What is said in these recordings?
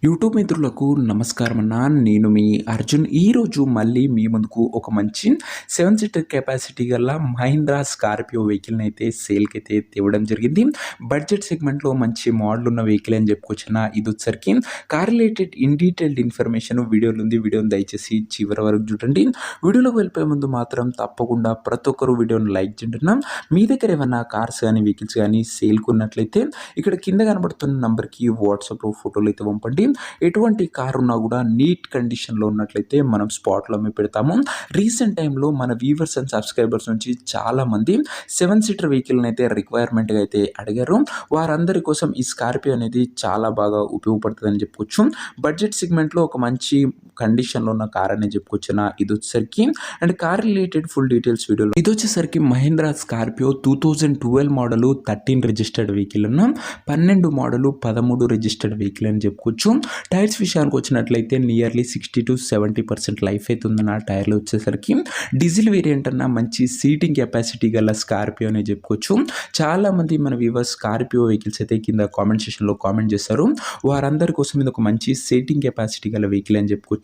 YouTube మిత్రులకు నమస్కారం అన్న. నేను మీ అర్జున్. ఈరోజు మళ్ళీ మీ ముందుకు ఒక మంచి 7 సీటర్ కెపాసిటీ గల మహీంద్రా స్కార్పియో వెహికల్ని అయితే సేల్కి అయితే తేవడం జరిగింది. బడ్జెట్ సెగ్మెంట్లో మంచి మోడల్ ఉన్న వెహికల్ అని చెప్పుకోవచ్చున్న. ఇది వచ్చరికి car related in detailed information వీడియోలు ఉంది. వీడియోని దయచేసి చివరి వరకు చూడండి. వీడియోలోకి వెళ్ళిపోయే ముందు మాత్రం తప్పకుండా ప్రతి ఒక్కరు వీడియోని లైక్ చేయండి. మీ దగ్గర ఏమైనా కార్స్ కానీ వెహికల్స్ కానీ సేల్కి ఉన్నట్లయితే ఇక్కడ కింద కనబడుతున్న నంబర్కి వాట్సాప్లో ఫోటోలు అయితే పంపండి. ఎటువంటి కారు ఉన్నా కూడా నీట్ కండిషన్లో ఉన్నట్లయితే మనం స్పాట్లో పెడతాము. రీసెంట్ టైంలో మన వ్యూవర్స్ అండ్ సబ్స్క్రైబర్స్ నుంచి చాలామంది 7 సీటర్ వెహికల్ని అయితే రిక్వైర్మెంట్గా అయితే అడిగారు. వారందరి కోసం ఈ స్కార్పియో అనేది చాలా బాగా ఉపయోగపడుతుందని చెప్పుకోవచ్చు. బడ్జెట్ సెగ్మెంట్లో ఒక మంచి కండిషన్లో ఉన్న కార్ అని చెప్పుకోవచ్చు. ఇది వచ్చేసరికి and car related full details వీడియోలో ఇది వచ్చేసరికి Mahindra Scorpio 2012 model 13 registered vehicle ఉన్న 12 మోడల్ 13 రిజిస్టర్డ్ వెహికల్ అని చెప్పుకోవచ్చు. టైర్స్ విషయానికి వచ్చినట్లయితే నియర్లీ 60-70% లైఫ్ అయితే ఉందన్న. టైర్లు వచ్చేసరికి డీజిల్ వేరియంట్ అన్న మంచి సీటింగ్ కెపాసిటీ గల స్కార్పియో అని చెప్పుకోవచ్చు. చాలామంది మన వ్యూవర్స్ స్కార్పియో వెహికల్స్ అయితే కింద కామెంట్ సెక్షన్లో కామెంట్ చేస్తారు. వారందరి కోసం ఇది ఒక మంచి సీటింగ్ కెపాసిటీ గల వెహికల్ అని చెప్పుకోవచ్చు.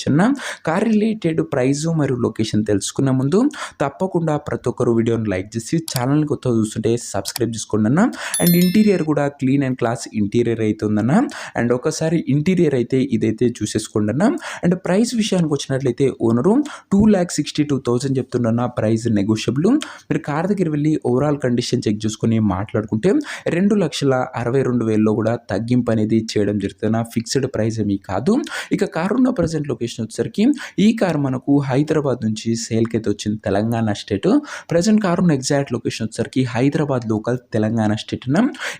కార్ రిలేటెడ్ ప్రైస్ మరియు లొకేషన్ తెలుసుకున్న ముందు తప్పకుండా ప్రతి ఒక్కరు వీడియోని లైక్ చేసి ఛానల్ని కొత్తగా చూస్తుంటే సబ్స్క్రైబ్ చేసుకోండి అన్న. అండ్ ఇంటీరియర్ కూడా క్లీన్ అండ్ క్లాస్ ఇంటీరియర్ అయితే ఉందన్న. అండ్ ఒకసారి ఇంటీరియర్ అయితే ఇదైతే చూసేసుకోండి అన్న. అండ్ ప్రైస్ విషయానికి వచ్చినట్లయితే ఓనరు 2,62,000 చెప్తున్నా. Price negotiable. మీరు కార్ దగ్గర వెళ్ళి ఓవరాల్ కండిషన్ చెక్ చేసుకుని మాట్లాడుకుంటే 2,62,000లో కూడా తగ్గింపు అనేది చేయడం జరుగుతుంది. ఫిక్స్డ్ ప్రైస్ ఏమీ కాదు. ఇక కార్ ఉన్న ప్రజెంట్ లొకేషన్ వచ్చేసరికి ఈ కార్ మనకు హైదరాబాద్ నుంచి సేల్కి అయితే వచ్చింది. తెలంగాణ స్టేట్. ప్రజెంట్ కార్ ఉన్న ఎగ్జాక్ట్ లొకేషన్ వచ్చేసరికి హైదరాబాద్ లోకల్ తెలంగాణ స్టేట్.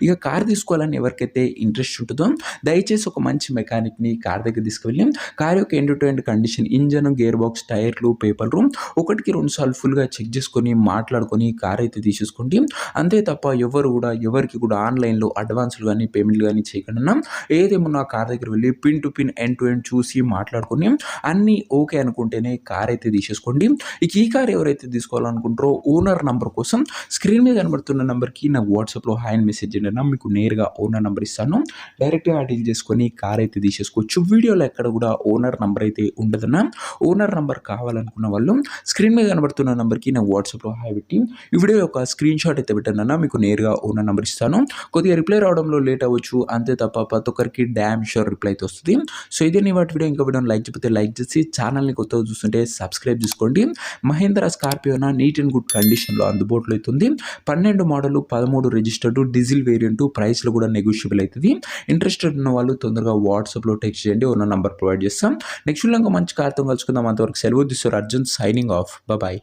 ఇక కార్ తీసుకోవాలని ఎవరికైతే ఇంట్రెస్ట్ ఉంటుందో దయచేసి ఒక మంచి మెకానిక్ని కార్ దగ్గర తీసుకువెళ్ళి కార్ యొక్క end to end condition, engine, gear box, టైర్లు, పేపర్లు 1-2 సార్లు ఫుల్గా చెక్ చేసుకొని మాట్లాడుకొని కార్ అయితే తీసేసుకోండి. అంతే తప్ప ఎవరికి కూడా ఆన్లైన్లో అడ్వాన్స్లు కానీ పేమెంట్లు కానీ చేయకుండా ఏదేమన్నా కార్ దగ్గర వెళ్ళి pin to pin end to end చూసి మాట్లాడుకొని అన్నీ ఓకే అనుకుంటేనే కార్ అయితే తీసేసుకోండి. ఇక ఈ కార్ ఎవరైతే తీసుకోవాలనుకుంటారో ఓనర్ నంబర్ కోసం స్క్రీన్ మీద కనబడుతున్న నెంబర్కి నాకు వాట్సాప్లో హాయ్ అని మెసేజ్ చేయండి. మీకు నేరుగా ఓనర్ నెంబర్ ఇస్తాను. డైరెక్ట్గా డీల్ చేసుకొని కార్ అయితే తీసేసుకోవచ్చు. వీడియోలో ఎక్కడ కూడా ఓనర్ నంబర్ అయితే ఉండదన్నా. ఓనర్ నంబర్ కావాలనుకున్న వాళ్ళు స్క్రీన్ మీద కనబడుతున్న నెంబర్కి నా వాట్సాప్లో హాయ్ పెట్టి ఈ వీడియో యొక్క స్క్రీన్ షాట్ అయితే పెట్టానన్నా. మీకు నేరుగా ఓనర్ నెంబర్ ఇస్తాను. కొద్దిగా రిప్లై రావడంలో లేట్ అవ్వచ్చు. అంతే తప్ప ప్రతి ఒక్కరికి డ్యామ్ షూర్ రిప్లై అయితే వస్తుంది. సో ఇదే నీ వాటి వీడియో. ఇంకా వీడియోని లైక్ చెప్పితే లైక్ చేసి ఛానల్ని కొత్తగా చూస్తుంటే సబ్స్క్రైబ్ చేసుకోండి. మహీంద్రా స్కార్పియోనా నీట్ అండ్ గుడ్ కండిషన్లో అందుబాటులో అవుతుంది. 12 మోడల్ 13 రిజిస్టర్డ్ డీజిల్ వేరియంట్. ప్రైస్లో కూడా నెగోషియబుల్ అవుతుంది. ఇంట్రెస్టెడ్ ఉన్న వాళ్ళు తొందరగా వాట్సాప్లో టెక్స్ట్ చేయండి. ఉన్న నంబర్ ప్రొవైడ్ చేస్తాం. నెక్స్ట్ వీడియోలో మంచి కార్తో కలుసుకుందాం. అంతవరకు సెలవు. This your Arjun signing off. Bye.